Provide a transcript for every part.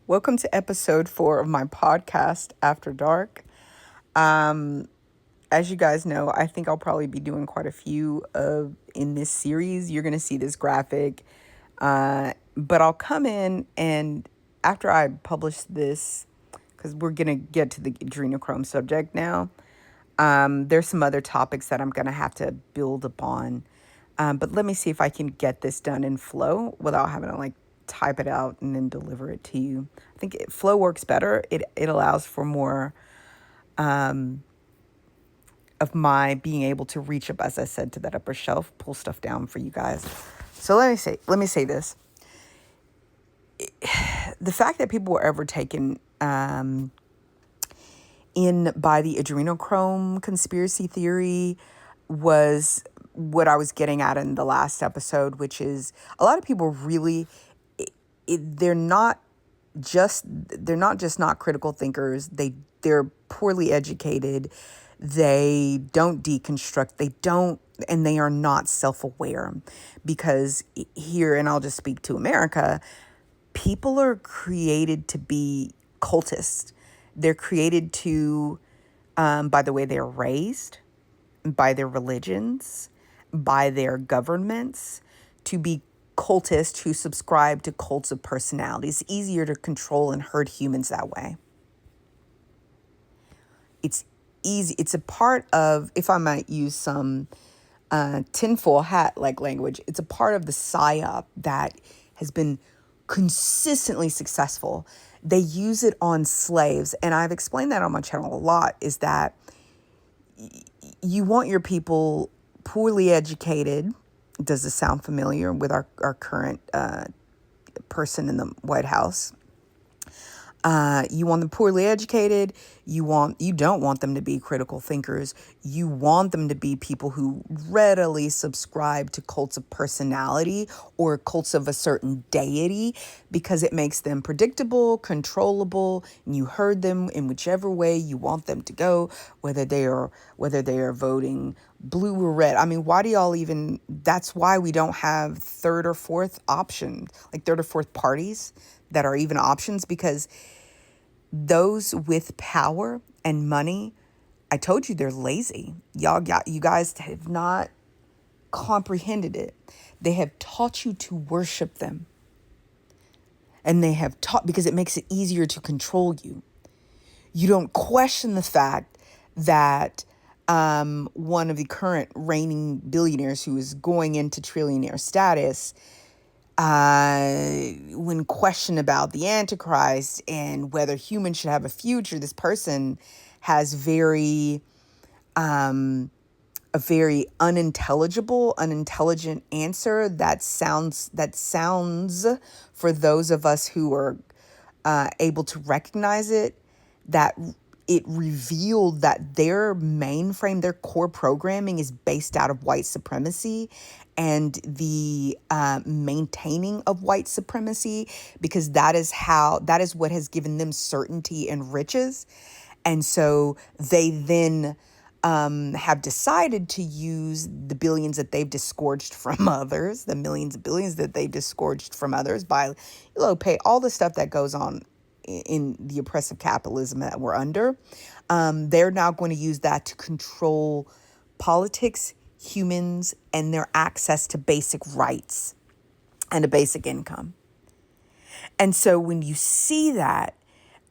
Welcome to episode 4 of my podcast, After Dark. As you guys know, I think I'll probably be doing quite a few of in this series. You're going to see this graphic, but I'll come in and after I publish this, because we're going to get to the adrenochrome subject now, there's some other topics that I'm going to have to build upon. But let me see if I can get this done in flow without having to type it out and then deliver it to you. I think flow works better. It allows for more of my being able to reach up, as I said, to that upper shelf, pull stuff down for you guys. So let me say this. The fact that people were ever taken in by the adrenochrome conspiracy theory was what I was getting at in the last episode, which is a lot of people really, they're not just not critical thinkers. They're poorly educated. They don't deconstruct. And they are not self-aware, because here, and I'll just speak to America, people are created to be cultists. They're created to, by the way they're raised, by their religions, by their governments, to be cultists who subscribe to cults of personality. It's easier to control and herd humans that way. It's easy. It's a part of, if I might use some tinfoil hat like language, it's a part of the psyop that has been consistently successful. They use it on slaves. And I've explained that on my channel a lot, is that you want your people poorly educated. Does this sound familiar with our current person in the White House? You want them poorly educated. You don't want them to be critical thinkers. You want them to be people who readily subscribe to cults of personality or cults of a certain deity, because it makes them predictable, controllable, and you herd them in whichever way you want them to go, whether they are voting blue or red. I mean, why do y'all even, that's why we don't have third or fourth parties that are even options, because those with power and money, I told you, they're lazy. You guys have not comprehended it. They have taught you to worship them. And they have taught, because it makes it easier to control you. You don't question the fact that one of the current reigning billionaires who is going into trillionaire status, when questioned about the Antichrist and whether humans should have a future, this person has a very unintelligent answer that sounds for those of us who are able to recognize it, that it revealed that their mainframe, their core programming is based out of white supremacy and the maintaining of white supremacy, because that is what has given them certainty and riches. And so they then have decided to use the billions that they've disgorged from others, the millions of billions that they've disgorged from others by, pay all the stuff that goes on in the oppressive capitalism that we're under. They're now going to use that to control politics, humans, and their access to basic rights and a basic income. And so when you see that,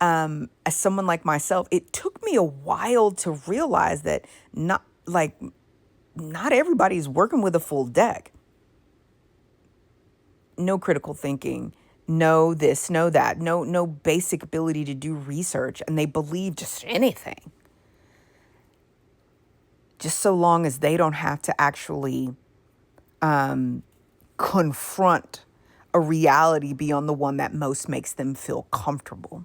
as someone like myself, it took me a while to realize that not everybody's working with a full deck. No critical thinking, no this, no that, no basic ability to do research, and they believe just anything. Just so long as they don't have to actually confront a reality beyond the one that most makes them feel comfortable.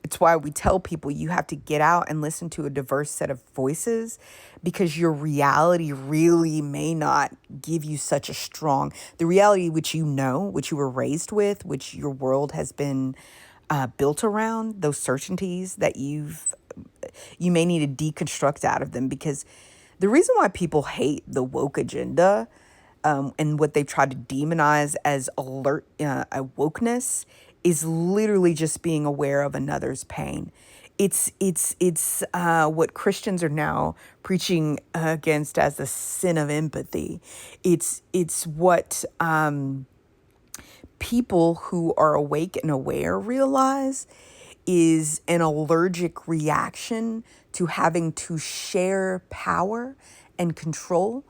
It's why we tell people you have to get out and listen to a diverse set of voices, because your reality really may not give you such a strong, the reality which which you were raised with, which your world has been built around, those certainties that you may need to deconstruct out of them. Because the reason why people hate the woke agenda and what they've tried to demonize as a wokeness is literally just being aware of another's pain. It's what Christians are now preaching against as the sin of empathy. It's what people who are awake and aware realize is an allergic reaction to having to share power and control,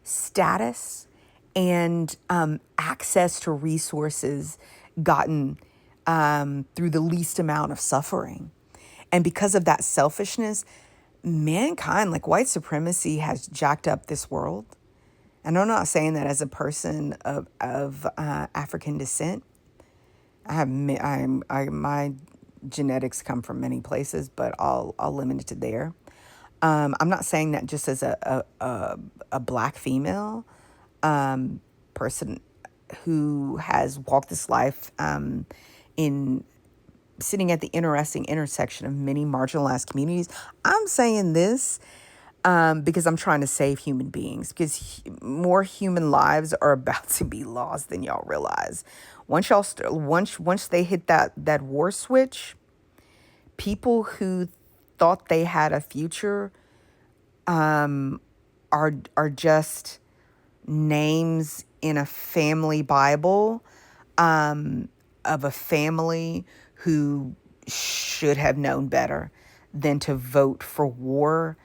status, and access to resources gotten through the least amount of suffering. And because of that selfishness, mankind, like white supremacy, has jacked up this world. And I'm not saying that as a person of African descent. My genetics come from many places, but I'll limit it to there. I'm not saying that just as a black female person who has walked this life in sitting at the interesting intersection of many marginalized communities. I'm saying this because I'm trying to save human beings, because more human lives are about to be lost than y'all realize. Once they hit that war switch, people who thought they had a future are just names in a family Bible of a family who should have known better than to vote for war,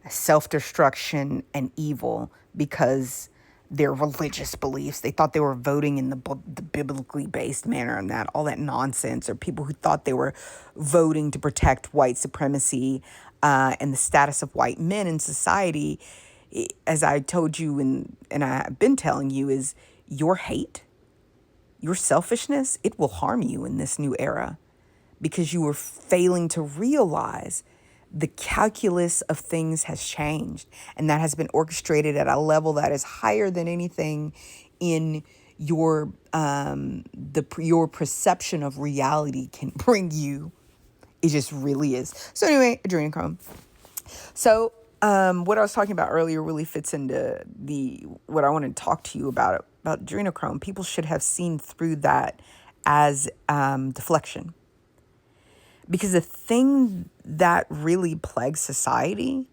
self-destruction, and evil because their religious beliefs. They thought they were voting in the biblically based manner, and that all that nonsense. Or people who thought they were voting to protect white supremacy and the status of white men in society. As I told you and I've been telling you, is your hate, your selfishness, it will harm you in this new era because you are failing to realize the calculus of things has changed, and that has been orchestrated at a level that is higher than anything in your your perception of reality can bring you. It just really is. So anyway, adrenochrome. So what I was talking about earlier really fits into what I want to talk to you about adrenochrome. People should have seen through that as deflection. Because the thing that really plagues society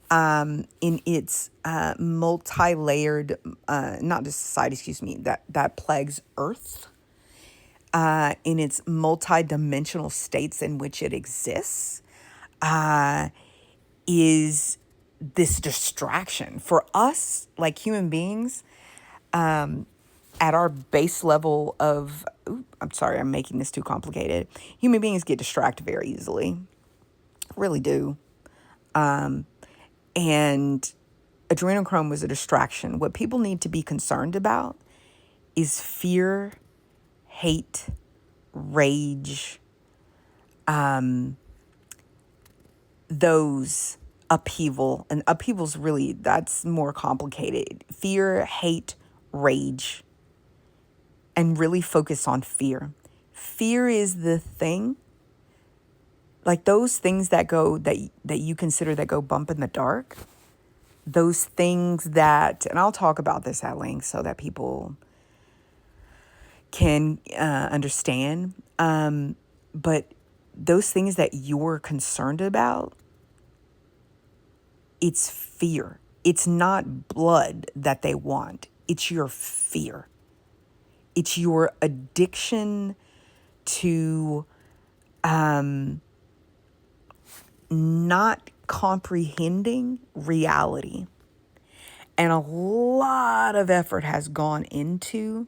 in its multi-layered, not just society, excuse me, that plagues Earth in its multi-dimensional states in which it exists is this distraction. For us, like human beings, at our base level of, I'm sorry, I'm making this too complicated. Human beings get distracted very easily. Really do. And adrenochrome was a distraction. What people need to be concerned about is fear, hate, rage, those upheaval. And upheaval's really, that's more complicated. Fear, hate, rage. And really focus on fear. Fear is the thing, like those things that you consider that go bump in the dark. Those things that, and I'll talk about this at length so that people can understand. But those things that you're concerned about, it's fear. It's not blood that they want. It's your fear. It's your addiction to not comprehending reality. And a lot of effort has gone into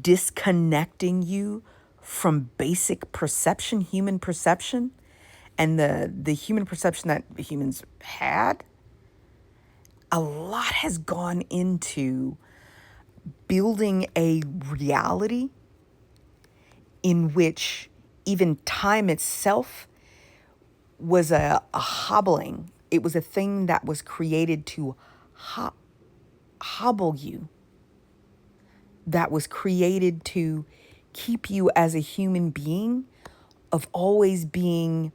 disconnecting you from basic perception, human perception, and the human perception that humans had. A lot has gone into building a reality in which even time itself was a hobbling. It was a thing that was created to hobble you. That was created to keep you as a human being of always being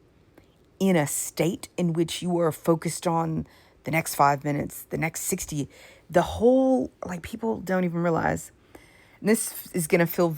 in a state in which you are focused on the next 5 minutes, the next 60, the whole, like people don't even realize. And this is going to feel